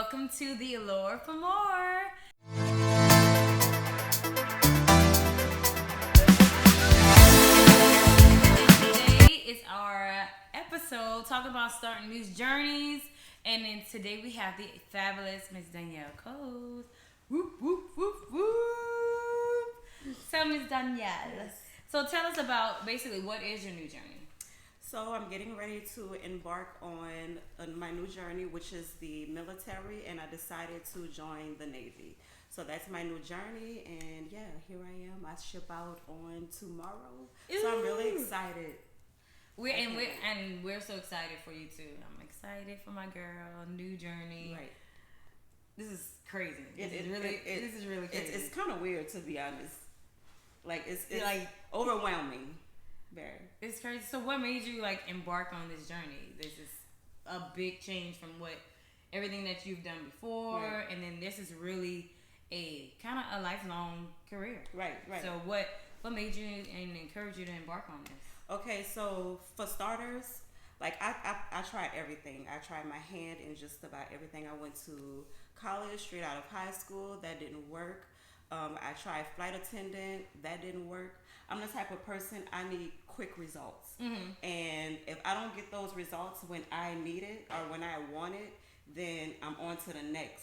welcome to the Allure for More. Today is our episode talking about starting new journeys, and then today we have the fabulous Miss Danielle Coles. Whoop whoop whoop whoop. So Miss Danielle, so tell us about basically what is your new journey. So I'm getting ready to embark on my new journey, which is the military, and I decided to join the Navy. So that's my new journey, and yeah, here I am. I ship out on tomorrow, so I'm really excited. We're so excited for you too. I'm excited for my girl, new journey. Right. This is crazy. This is really crazy. It's kind of weird, to be honest. Like it's like overwhelming. Very. It's crazy. So what made you like embark on this journey? This is a big change from everything that you've done before, right. And then this is really a kind of a lifelong career. Right. So what made you and encouraged you to embark on this? Okay, so for starters, like I tried everything. I tried my hand in just about everything. I went to college straight out of high school. That didn't work. I tried flight attendant. That didn't work. I'm the type of person, I need quick results. Mm-hmm. And if I don't get those results when I need it or when I want it, then I'm on to the next.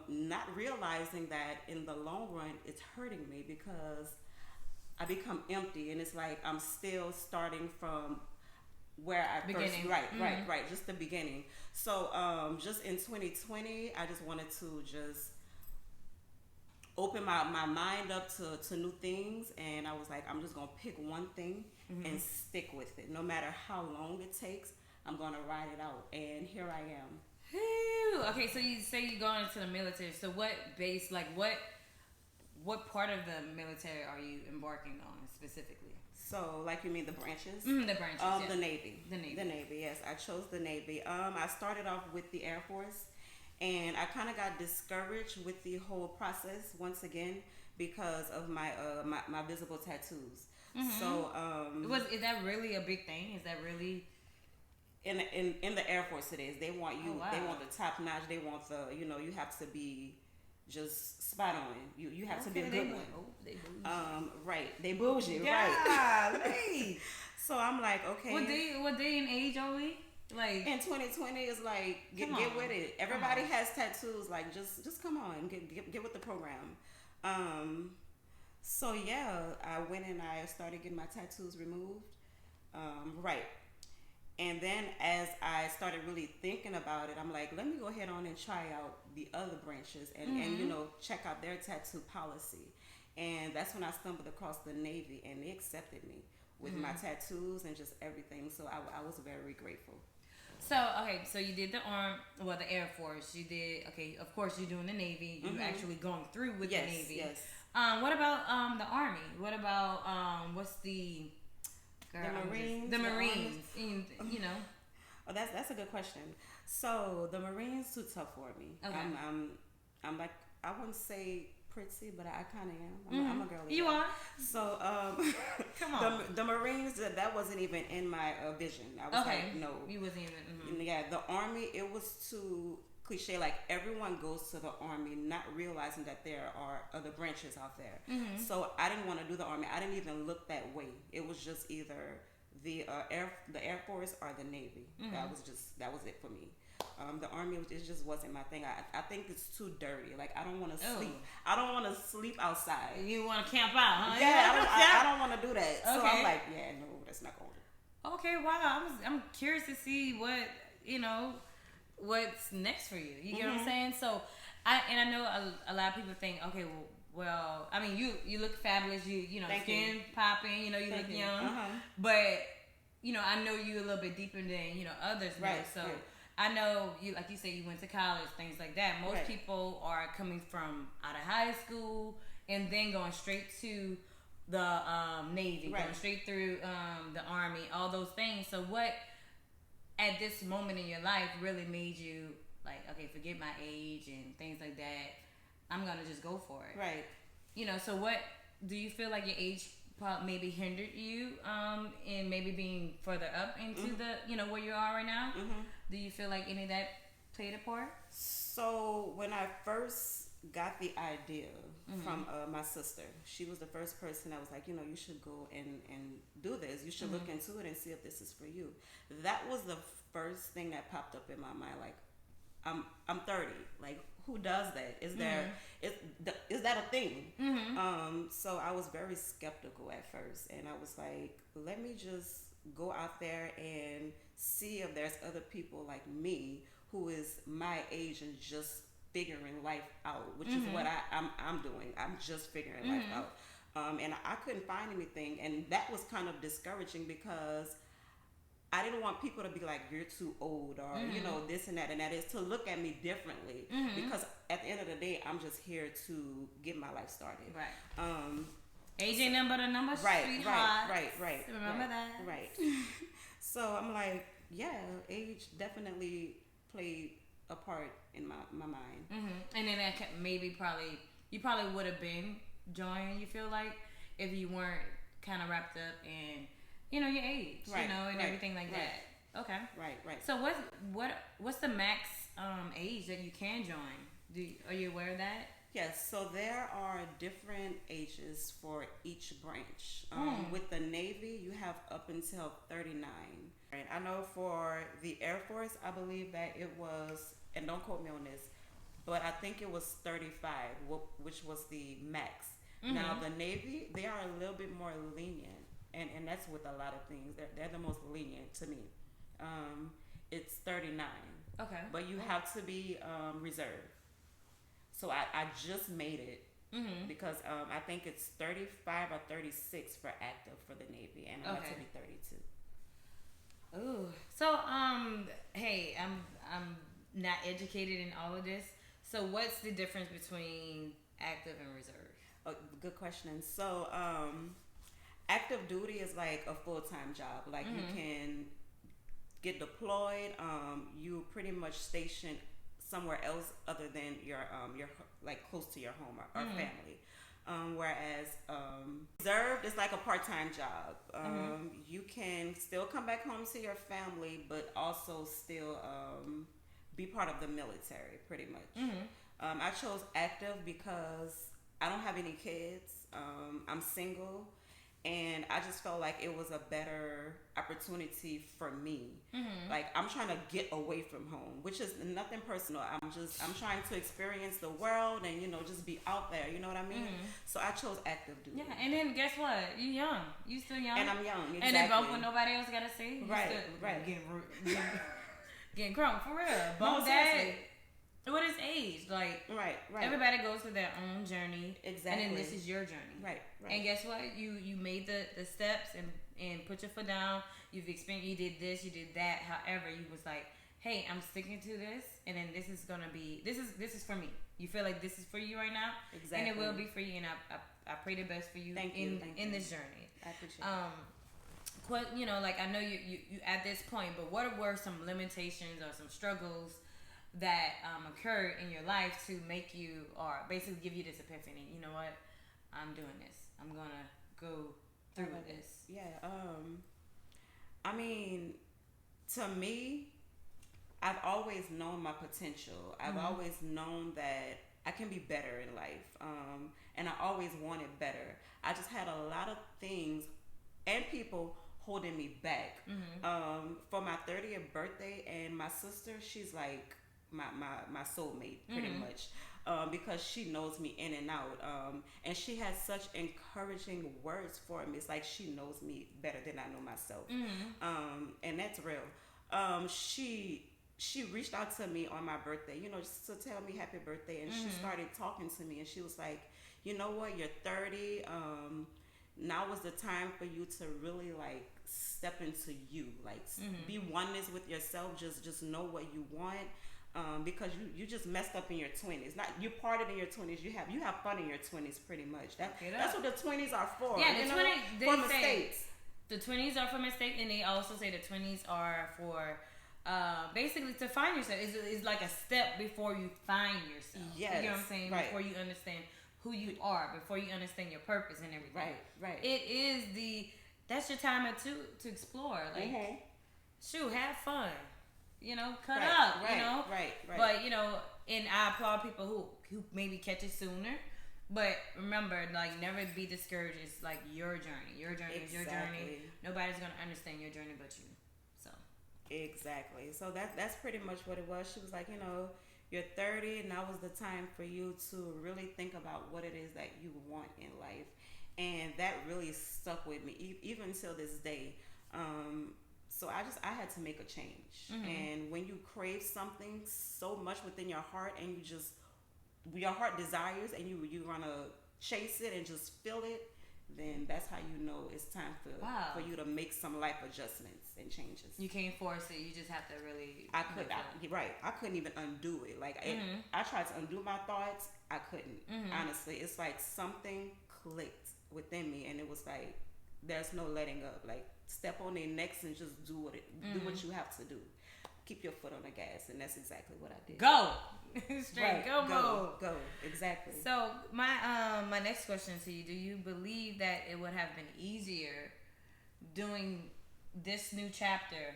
Not realizing that in the long run, it's hurting me because I become empty, and it's like I'm still starting from where I first, right, just the beginning. So just in 2020, I just wanted to just open my mind up to new things, and I was like, I'm just gonna pick one thing and stick with it. No matter how long it takes, I'm gonna ride it out, and here I am. Whew. Okay, so you say you're going into the military. So what base, like what part of the military are you embarking on specifically? So, like, you mean the branches? The branches, yeah. The Navy. The Navy, yes. I chose the Navy. I started off with the Air Force, and I kind of got discouraged with the whole process once again because of my my visible tattoos. Mm-hmm. So, is that really a big thing? Is that really in the Air Force? It is. They want you. Oh, wow. They want the top notch. They want the you have to be just spot on. You have to be a good one. They bougie. Right. They bougie. Yeah, Right. So I'm like, okay. What day and age are we? Like in 2020 is like get with it. Everybody has tattoos. Like just come on, get with the program. So yeah, I went and I started getting my tattoos removed. Right. And then as I started really thinking about it, I'm like, let me go ahead on and try out the other branches and check out their tattoo policy. And that's when I stumbled across the Navy, and they accepted me with my tattoos and just everything. So I was very grateful. So you did the Air Force. You did, of course you're doing the Navy. You're actually going through with the Navy. Yes. What about the Army? What about what's the Marines? The Marines. Oh, that's a good question. So the Marines too tough for me. Okay. I'm like, I wouldn't say pretty, but I kind of am. I'm a girly. You are. So come on. The Marines, that wasn't even in my vision. I was like, no. You wasn't even. Yeah, the Army, it was too cliche. Like, everyone goes to the Army not realizing that there are other branches out there. Mm-hmm. So I didn't want to do the Army. I didn't even look that way. It was just either the Air Force or the Navy. Mm-hmm. That was it for me. The Army, it just wasn't my thing. I think it's too dirty. Like, I don't want to sleep. I don't want to sleep outside. You want to camp out, huh? Yeah, I don't want to do that. Okay. So I'm like, yeah, no, that's not going to work. Okay, wow. I'm curious to see what's next for you. You get what I'm saying? So, I know a lot of people think, okay, well, I mean, you look fabulous. Skin popping. You look young. But I know you a little bit deeper than others. Right. So. Right. I know you, like you said, you went to college, things like that. Most people are coming from out of high school and then going straight to the Navy, going straight through the Army, all those things. So what, at this moment in your life, really made you like, okay, forget my age and things like that. I'm going to just go for it. Right. So what, do you feel like your age maybe hindered you in maybe being further up into the, where you are right now? Mm-hmm. Do you feel like any of that played a part? So when I first got the idea from my sister, she was the first person that was like, you should go and do this. You should look into it and see if this is for you. That was the first thing that popped up in my mind. Like, I'm 30. Like, who does that? Is that a thing? So I was very skeptical at first, and I was like, let me just go out there and see if there's other people like me who is my age and just figuring life out, which is what I'm doing. I'm just figuring life out. And I couldn't find anything, and that was kind of discouraging because I didn't want people to be like, you're too old, or this and that is, to look at me differently, because at the end of the day, I'm just here to get my life started. Right. Age ain't nothing but a number. Right. Remember that. Right. So I'm like, yeah, age definitely played a part in my mind. And then that you probably would have been joining, you feel like, if you weren't kind of wrapped up in your age, and everything like that. Okay. Right. So what's the max age that you can join? Are you aware of that? Yes. So there are different ages for each branch. With the Navy, you have up until 39. Right. I know for the Air Force, I believe that it was, and don't quote me on this, but I think it was 35, which was the max. Now the Navy, they are a little bit more lenient. And that's with a lot of things. They're the most lenient to me. It's 39. Okay. But you have to be reserved. So I just made it because I think it's 35 or 36 for active for the Navy, and I have to be 32. Ooh. So hey, I'm not educated in all of this. So what's the difference between active and reserve? Oh, good question. So active duty is like a full-time job. Like you can get deployed. You pretty much stationed somewhere else other than your like close to your home or family. Whereas reserved is like a part-time job. You can still come back home to your family, but also still be part of the military, pretty much. I chose active because I don't have any kids. I'm single. And I just felt like it was a better opportunity for me. Like, I'm trying to get away from home, which is nothing personal. I'm trying to experience the world and, just be out there. You know what I mean? So I chose active duty. Yeah, and then guess what? You young. You still young. And I'm young, exactly. And then bump what nobody else got to say. Right. Getting crunk, for real. Bump that. What is age? Like, right. Everybody goes through their own journey. Exactly. And then this is your journey. Right. And guess what? You made the steps and put your foot down. You've experienced, you did this, you did that. However, you was like, hey, I'm sticking to this, and then this is gonna be this is for me. You feel like this is for you right now. Exactly. And it will be for you, and I pray the best for you in this journey. I appreciate it. Like, I know you at this point, but what were some limitations or some struggles that occurred in your life to make you, or basically give you this epiphany? You know what? I'm doing this. I'm gonna go through with this. Yeah. I mean, to me, I've always known my potential. I've always known that I can be better in life. And I always wanted better. I just had a lot of things and people holding me back. For my 30th birthday, and my sister, she's like my soulmate, pretty much. Because she knows me in and out. And she has such encouraging words for me. It's like she knows me better than I know myself. And that's real. She reached out to me on my birthday, just to tell me happy birthday. And she started talking to me, and she was like, you know what, you're 30. Now is the time for you to really like step into you. Like be oneness with yourself. Just know what you want. Because you just messed up in your 20s. Not you partied in your 20s. You have fun in your 20s, pretty much. That's what the 20s are for. Yeah, the 20s for mistakes. The 20s are for mistakes, and they also say the 20s are for basically to find yourself. It's like a step before you find yourself. Yes, you know what I'm saying? Right. Before you understand who you are, before you understand your purpose and everything. Right. It is that's your time to explore. Like, shoot, have fun. cut right, up, right, right. But, and I applaud people who maybe catch it sooner. But remember, like, never be discouraged. It's like your journey. Your journey is your journey. Nobody's going to understand your journey but you. So. Exactly. So that's pretty much what it was. She was like, you're 30 and that was the time for you to really think about what it is that you want in life. And that really stuck with me even till this day. So I had to make a change. Mm-hmm. And when you crave something so much within your heart and your heart desires and you want to chase it and just feel it, then that's how you know it's time for you to make some life adjustments and changes. You can't force it. You just have to really. I couldn't even undo it. Like mm-hmm. I tried to undo my thoughts. I couldn't. Mm-hmm. Honestly, it's like something clicked within me, and it was like there's no letting up. Like step on their necks and just do what you have to do. Keep your foot on the gas, and that's exactly what I did. Go. Straight go. Exactly. So my next question to you: do you believe that it would have been easier doing this new chapter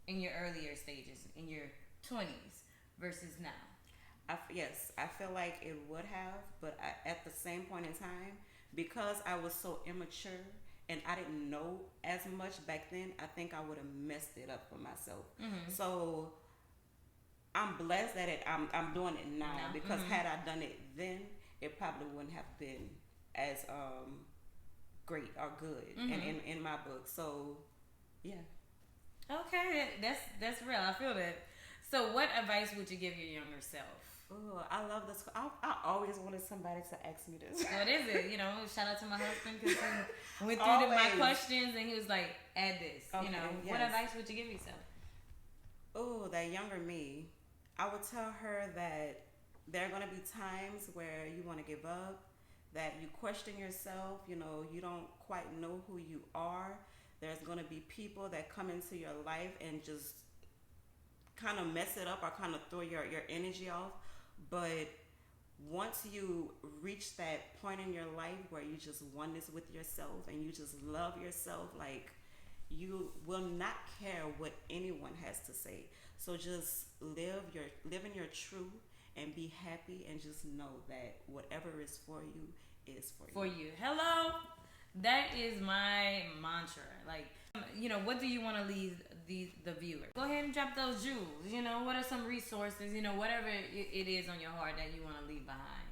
in your earlier stages, in your 20s, versus now? Yes, I feel like it would have, but at the same point in time, because I was so immature and I didn't know as much back then, I think I would have messed it up for myself. Mm-hmm. So I'm blessed that I'm doing it now because mm-hmm. had I done it then, it probably wouldn't have been as great or good mm-hmm. in my book. So yeah. Okay, that's real. I feel that. So what advice would you give your younger self? Oh, I love this. I always wanted somebody to ask me this. What is it? Shout out to my husband because he went through my questions and he was like, add this. Okay, yes. What advice would you give yourself? Oh, that younger me. I would tell her that there are going to be times where you want to give up, that you question yourself, you don't quite know who you are. There's going to be people that come into your life and just kind of mess it up or kind of throw your energy off. But once you reach that point in your life where you just oneness with yourself and you just love yourself, like you will not care what anyone has to say. So just live in your truth and be happy and just know that whatever is for you is for you. Hello. That is my mantra. Like, what do you want to leave the viewer? Go ahead and drop those jewels. What are some resources, whatever it is on your heart that you want to leave behind.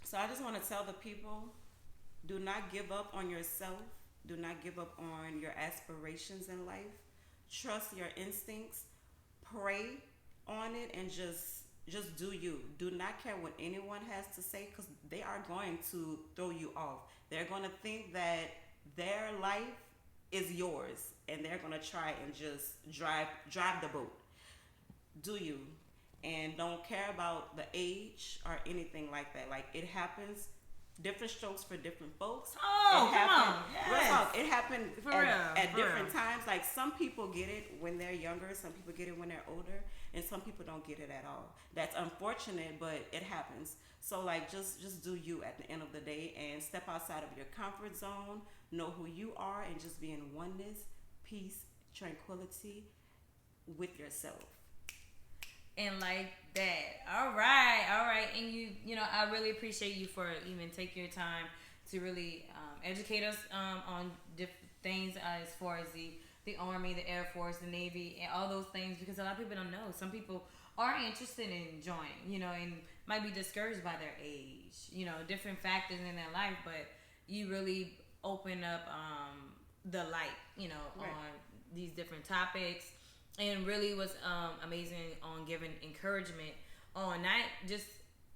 So I just want to tell the people, do not give up on yourself. Do not give up on your aspirations in life. Trust your instincts. Pray on it and just do you. Do not care what anyone has to say because they are going to throw you off. They're going to think that their life is yours and they're going to try and just drive the boat. Do you. And don't care about the age or anything like that. Like it happens. Different strokes for different folks. Oh, come on. Yes. It happened at different times. Like some people get it when they're younger, some people get it when they're older, and some people don't get it at all. That's unfortunate, but it happens. So like just do you at the end of the day and step outside of your comfort zone, know who you are, and just be in oneness, peace, tranquility with yourself. And like that. All right. And I really appreciate you for even taking your time to really educate us on different things as far as the Army, the Air Force, the Navy, and all those things, because a lot of people don't know. Some people are interested in joining, and might be discouraged by their age, different factors in their life, but you really open up the light, right. on these different topics. And really was amazing on giving encouragement on not just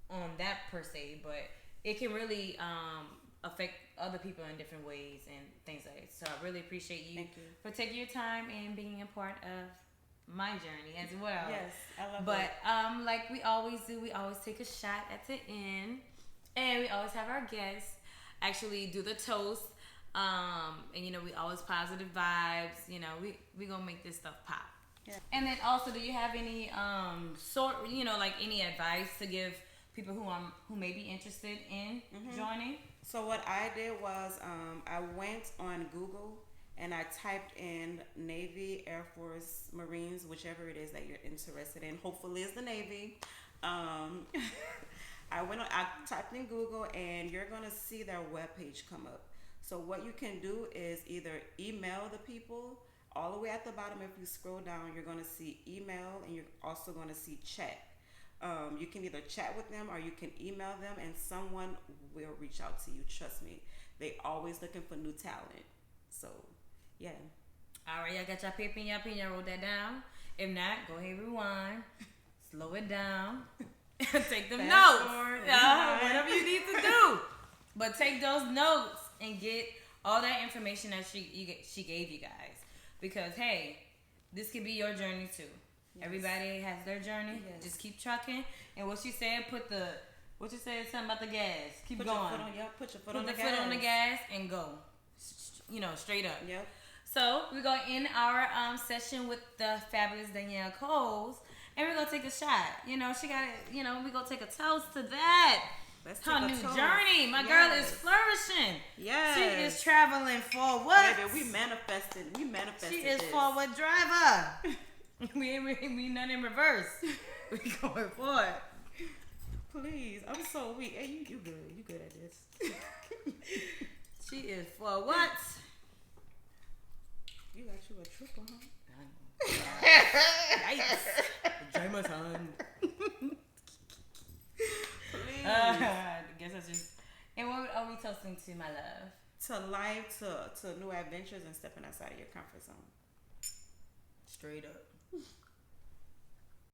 on that per se, but it can really affect other people in different ways and things like that. So I really appreciate you for taking your time and being a part of my journey as well. Yes, I love that. But like we always do, we always take a shot at the end, and we always have our guests actually do the toast. And we always positive vibes. We gonna make this stuff pop. Yeah. And then also, do you have any like any advice to give people who may be interested in joining? So what I did was I went on Google and I typed in Navy, Air Force, Marines, whichever it is that you're interested in. Hopefully it's the Navy. I typed in Google, and you're gonna see their webpage come up. So what you can do is either email the people. All the way at the bottom, if you scroll down, you're gonna see email, and you're also gonna see chat. You can either chat with them or you can email them, and someone will reach out to you. Trust me, they always looking for new talent. So, yeah. All right, y'all got your paper and your pen. Y'all wrote that down. If not, go ahead, rewind, slow it down, take them notes. Whatever you need to do, but take those notes and get all that information that she gave you guys. Because hey, this could be your journey too. Yes. Everybody has their journey. Yes. Just keep trucking. And what she said, something about the gas. Keep going. Put your foot on the gas. Put the foot on the gas and go. Straight up. Yep. So we're gonna end our session with the fabulous Danielle Coles, and we're gonna take a shot. She got it. We're gonna take a toast to that. Her new journey. My girl is flourishing. Yes. She is traveling forward. Baby, we manifested. She is forward driver. we none in reverse. We going forward. Please. I'm so weak. Hey, you good. You good at this. She is forward. You got you a triple, huh? Yikes. Jameson. I guess that's just. And what are we toasting to, my love? To life, to new adventures, and stepping outside of your comfort zone. Straight up.